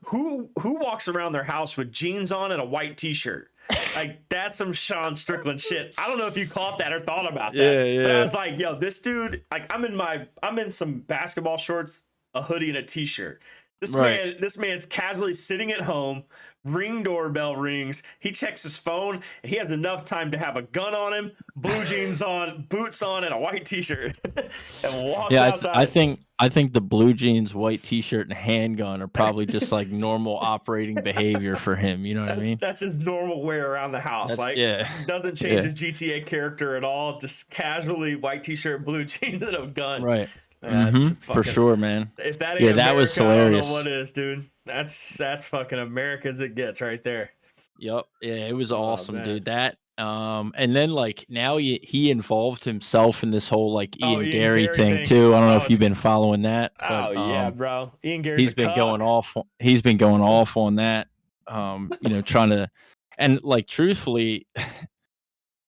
Who walks around their house with jeans on and a white t-shirt? Like, that's some Sean Strickland shit. I don't know if you caught that or thought about that. But I was like, yo, this dude, like, I'm in some basketball shorts, a hoodie, and a t-shirt. This man's casually sitting at home. Ring doorbell rings. He checks his phone. He has enough time to have a gun on him, blue jeans on, boots on, and a white t-shirt, and walks outside. I think the blue jeans, white t-shirt, and handgun are probably just like normal operating behavior for him. You know what I mean? That's his normal wear around the house. Doesn't change his GTA character at all. Just casually white t-shirt, blue jeans, and a gun. Right. For sure, man. If that ain't America, that was hilarious. I don't know what is, dude. That's fucking America as it gets right there. Yep. Yeah, it was awesome, dude. That and then like now he involved himself in this whole like Ian Gary thing too. I don't know if you've been following that. But, yeah, bro. Ian Gary's he's been going off on that. Trying to, and like truthfully,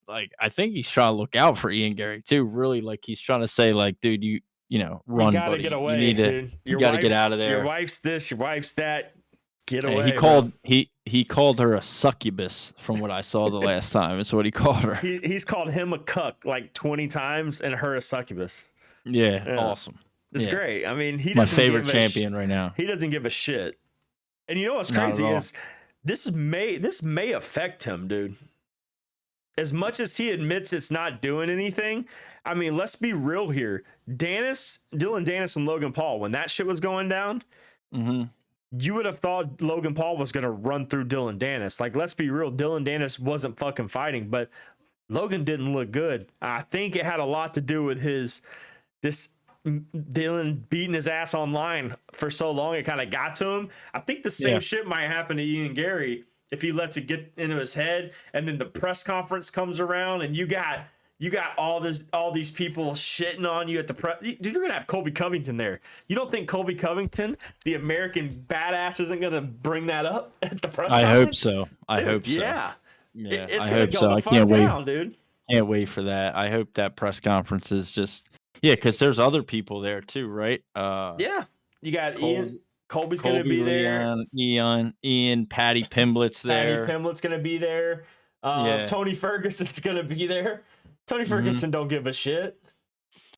like I think he's trying to look out for Ian Gary too. Really, like he's trying to say like, dude, run, you gotta buddy. get away, you need to, dude. You gotta get out of there. Your wife's this, your wife's that. Get away. He called her a succubus from what I saw the last time. It's what he called her. He's called him a cuck like 20 times and her a succubus. Yeah. Awesome. It's great. I mean, my favorite champion right now. He doesn't give a shit. And you know what's crazy is this may affect him, dude. As much as he admits it's not doing anything, I mean, let's be real here. Dylan Dennis and Logan Paul, when that shit was going down, you would have thought Logan Paul was going to run through Dylan Dennis. Like, let's be real. Dylan Dennis wasn't fucking fighting, but Logan didn't look good. I think it had a lot to do with Dylan beating his ass online for so long. It kind of got to him. I think the same shit might happen to Ian Gary if he lets it get into his head, and then the press conference comes around and you got all these people shitting on you at the press. Dude, you're gonna have Colby Covington there. You don't think Colby Covington, the American badass, isn't gonna bring that up at the press conference? I hope so. Yeah. It's I gonna hope go so. the I fuck can't down, wait, dude. Can't wait for that. I hope that press conference is just because there's other people there too, right? You got Ian. Colby's going to be there. Ian, Patty Pimblett's there. Patty Pimblett's going to be there. Tony Ferguson's going to be there. Tony Ferguson don't give a shit.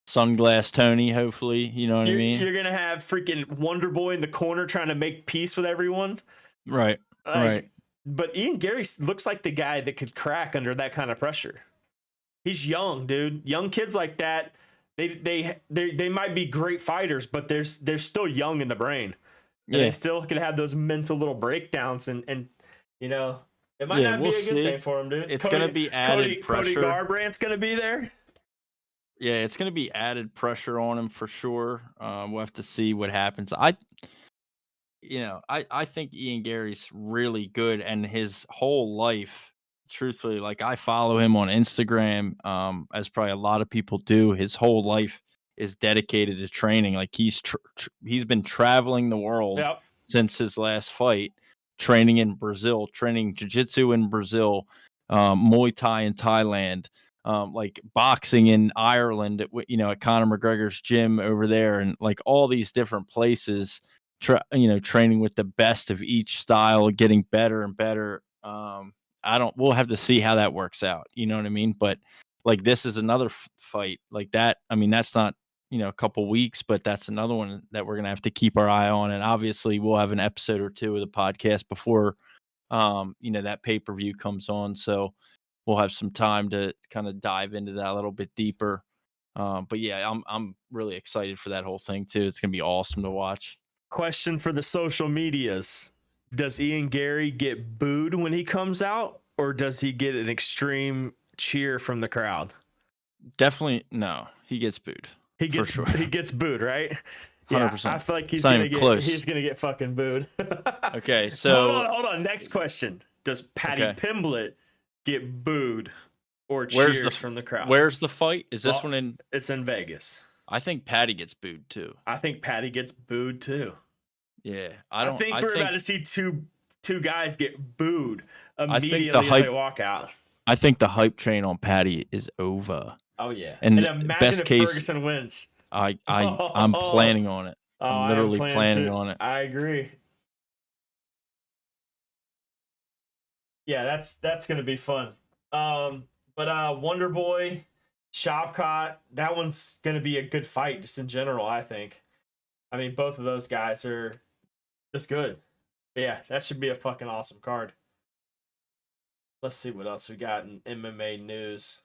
Sunglass Tony, hopefully. You know what I mean? You're going to have freaking Wonder Boy in the corner trying to make peace with everyone. Right. Right. But Ian Gary looks like the guy that could crack under that kind of pressure. He's young, dude. Young kids like that, they might be great fighters, but they're still young in the brain. And they still can have those mental little breakdowns, and it might not be a good thing for him, dude. It's going to be added pressure. Cody Garbrandt's going to be there. Yeah, it's going to be added pressure on him for sure. We'll have to see what happens. I think Ian Gary's really good, and his whole life, truthfully, like I follow him on Instagram, as probably a lot of people do. His whole life is dedicated to training. Like he's been traveling the world since his last fight, training in Brazil, training jiu-jitsu in Brazil, Muay Thai in Thailand, like boxing in Ireland, at Conor McGregor's gym over there, and like all these different places, training with the best of each style, getting better and better. We'll have to see how that works out. You know what I mean? But like, this is another fight like that. I mean, that's not, a couple weeks, but that's another one that we're going to have to keep our eye on. And obviously we'll have an episode or two of the podcast before, that pay-per-view comes on. So we'll have some time to kind of dive into that a little bit deeper. But yeah, I'm really excited for that whole thing too. It's going to be awesome to watch. Question for the social medias. Does Ian Gary get booed when he comes out, or does he get an extreme cheer from the crowd? Definitely no. He gets booed. He gets booed, right? 100%. Yeah, I feel like he's gonna get fucking booed. Okay, so hold on. Next question: does Paddy Pimblett get booed or cheers from the crowd? Where's the fight? Is this one in? It's in Vegas. I think Paddy gets booed too. I think Paddy gets booed too. Yeah, I think we're about to see two guys get booed immediately as they walk out. I think the hype train on Paddy is over. Oh yeah, and imagine if Ferguson wins. I'm planning on it. I'm literally planning on it. I agree. Yeah, that's gonna be fun. But Wonder Boy, Shavkat, that one's gonna be a good fight just in general. I think. I mean, both of those guys are just good. But yeah, that should be a fucking awesome card. Let's see what else we got in MMA news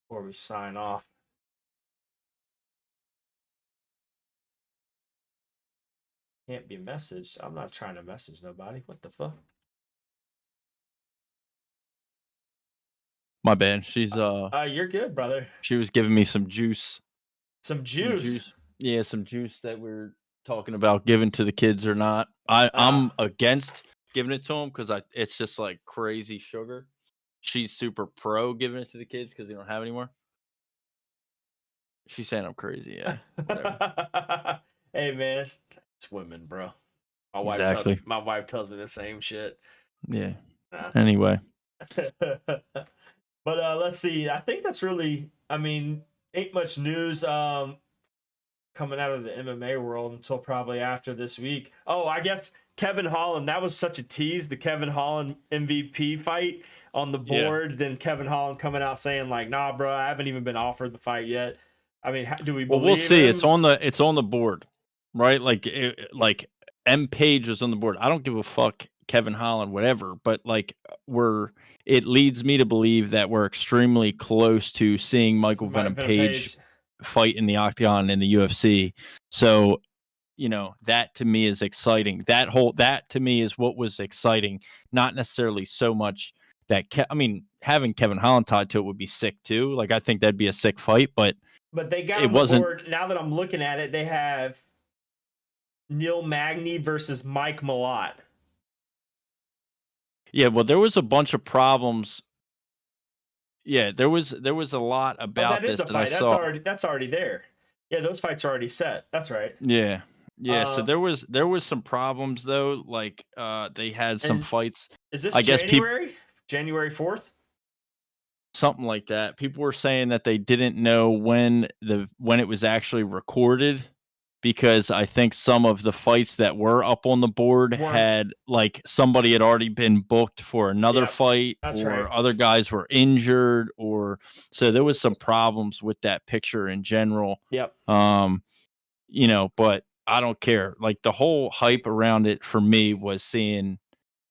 before we sign off. Can't be messaged. I'm not trying to message nobody. What the fuck? My bad. She's you're good, brother. She was giving me some juice. Some juice. Yeah, some juice that we're talking about giving to the kids or not. I'm against giving it to them because it's just like crazy sugar. She's super pro giving it to the kids because they don't have any more. She's saying I'm crazy. Yeah. Hey man, it's women, bro. My wife tells me the same shit. Yeah. Anyway. But let's see. I think that's really. I mean, ain't much news coming out of the MMA world until probably after this week. Oh, I guess Kevin Holland. That was such a tease. The Kevin Holland MVP fight on the board. Yeah. Then Kevin Holland coming out saying like, "Nah, bro, I haven't even been offered the fight yet." I mean, do we believe? Well, we'll see. Him? It's on the board, right? Like M Page was on the board. I don't give a fuck, Kevin Holland, whatever. But like it leads me to believe that we're extremely close to seeing Michael Venom Page fight in the Octagon in the UFC. So, that to me is exciting. That to me is what was exciting. Not necessarily so much that having Kevin Holland tied to it would be sick too. Like I think that'd be a sick fight, but they got on the board. Now that I'm looking at it, they have Neil Magny versus Mike Malott. Yeah, well, there was a bunch of problems. Yeah, there was a lot about this that I saw. That's already there. Yeah, those fights are already set. That's right. Yeah. So there was some problems though. Like they had some fights. Is this January? January 4th? Something like that. People were saying that they didn't know when it was actually recorded, because I think some of the fights that were up on the board had like somebody had already been booked for another fight, or other guys were injured, or so there was some problems with that picture in general. Yep. But I don't care. Like the whole hype around it for me was seeing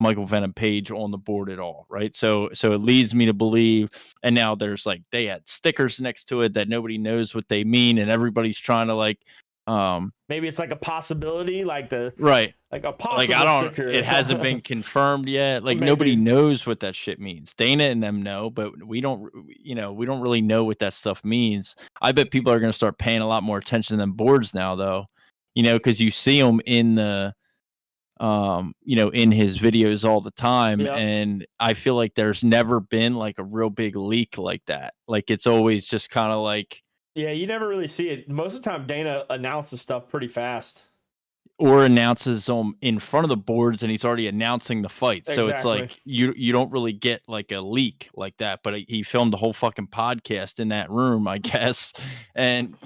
Michael Venom Page on the board at all, right? So it leads me to believe, and now there's like they had stickers next to it that nobody knows what they mean, and everybody's trying to like maybe it's like a possibility, like a possible sticker. It hasn't been confirmed yet. Like nobody knows what that shit means. Dana and them know, but we don't really know what that stuff means. I bet people are going to start paying a lot more attention to them boards now, though, because you see them in the in his videos all the time. Yep. And I feel like there's never been like a real big leak like that. Like it's always just kind of like, yeah, you never really see it. Most of the time Dana announces stuff pretty fast. or announces them in front of the boards and he's already announcing the fight. So it's Exactly. like you don't really get like a leak like that, but he filmed the whole fucking podcast in that room, I guess. And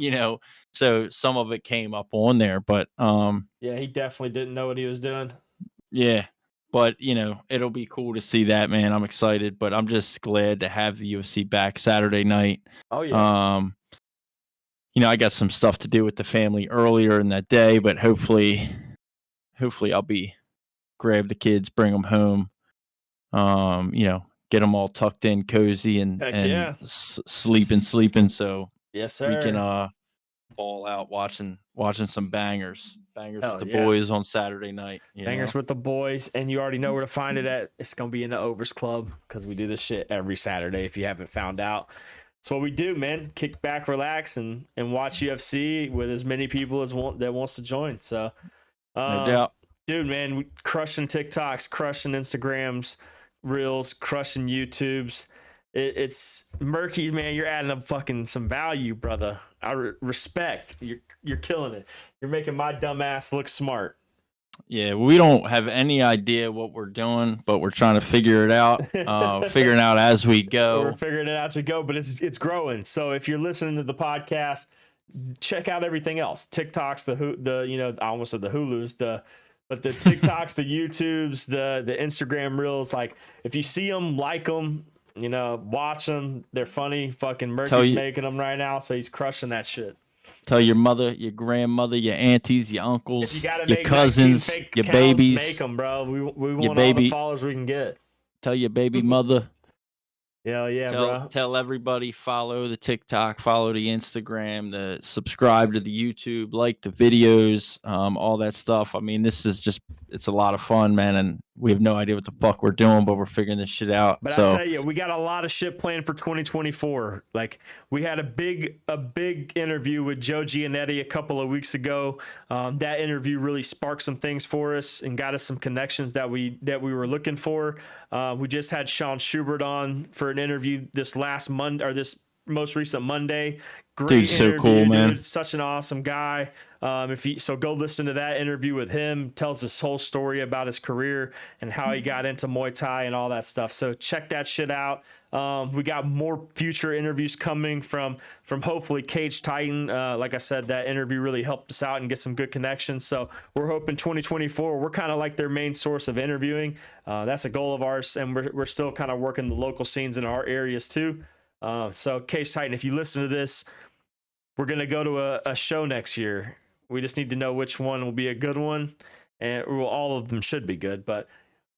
so some of it came up on there, but Yeah, he definitely didn't know what he was doing. yeah. But it'll be cool to see that, man. I'm excited, but I'm just glad to have the UFC back Saturday night. Oh yeah. I got some stuff to do with the family earlier in that day, but hopefully I'll grab the kids, bring them home, get them all tucked in, cozy, and Heck yeah. sleeping. So Yes, sir. we can ball out watching some bangers Hell with the yeah. boys on Saturday night. Bangers with the boys, and you already know where to find it at. It's gonna be in the Overs Club because we do this shit every Saturday. If you haven't found out, it's what we do, man. Kick back, relax, and watch UFC with as many people as that wants to join. So, No doubt. dude, man, we crushing TikToks, crushing Instagrams, Reels, crushing YouTubes. It's Murky, man. You're adding up fucking some value, brother. I respect. You're killing it. You're making my dumb ass look smart. Yeah, we don't have any idea what we're doing, but we're trying to figure it out. Figuring out as we go. We're figuring it out as we go, but it's growing. So if you're listening to the podcast, check out everything else. TikToks, I almost said the Hulus, but the TikToks, the YouTubes, the Instagram Reels. Like if you see them, like them. Watch them. They're funny. Fucking Murky's making them right now, so he's crushing that shit. Tell your mother, your grandmother, your aunties, your uncles, If you gotta your make cousins, fake your accounts, babies. make them, bro. We want all the followers we can get. Tell your baby mother. Hell yeah, bro. Tell everybody, follow the TikTok, follow the Instagram, subscribe to the YouTube, like the videos, all that stuff. I mean, it's a lot of fun, man, and we have no idea what the fuck we're doing, but we're figuring this shit out. But I tell you, we got a lot of shit planned for 2024. Like we had a big interview with Joe Giannetti a couple of weeks ago. That interview really sparked some things for us and got us some connections that we were looking for. We just had Sean Schubert on for an interview this last Monday, or this most recent Monday. Great dude, so cool, man. Dude, such an awesome guy. So go listen to that interview with him. Tells his whole story about his career and how he got into Muay Thai and all that stuff. So check that shit out. We got more future interviews coming from hopefully Cage Titan. Like I said, that interview really helped us out and get some good connections. So we're hoping 2024, we're kind of like their main source of interviewing. That's a goal of ours, and we're still kind of working the local scenes in our areas too. So Cage Titan, if you listen to this, we're going to go to a show next year. We just need to know which one will be a good one, and all of them should be good, but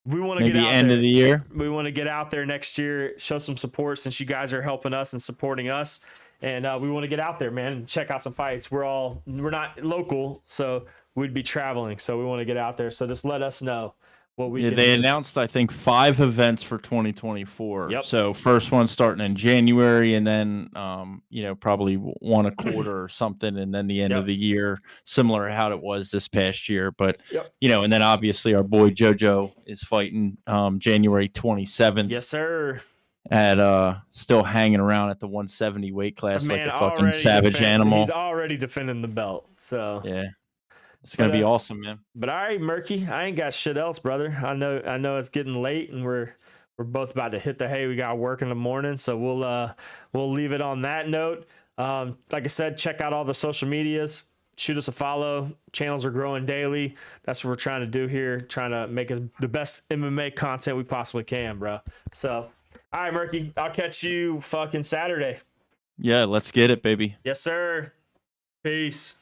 we want to get out end there. Of the year. We want to get out there next year, show some support since you guys are helping us and supporting us. And we want to get out there, man, and check out some fights. We're not local, so we'd be traveling. So we want to get out there. So just let us know what we can They do. announced, I think, 5 events for 2024. Yep. So first one starting in January, and then probably one a quarter or something, and then the end of the year, similar to how it was this past year. But and then obviously our boy JoJo is fighting January 27th. Yes, sir. At still hanging around at the 170 weight class, Man, like a fucking savage animal. He's already defending the belt. So yeah. It's gonna be awesome, man. But all right, Murky, I ain't got shit else, brother. I know it's getting late, and we're both about to hit the hay. We got work in the morning, so we'll leave it on that note. Like I said, check out all the social medias. Shoot us a follow. Channels are growing daily. That's what we're trying to do here. Trying to make the best MMA content we possibly can, bro. So, all right, Murky, I'll catch you fucking Saturday. Yeah, let's get it, baby. Yes, sir. Peace.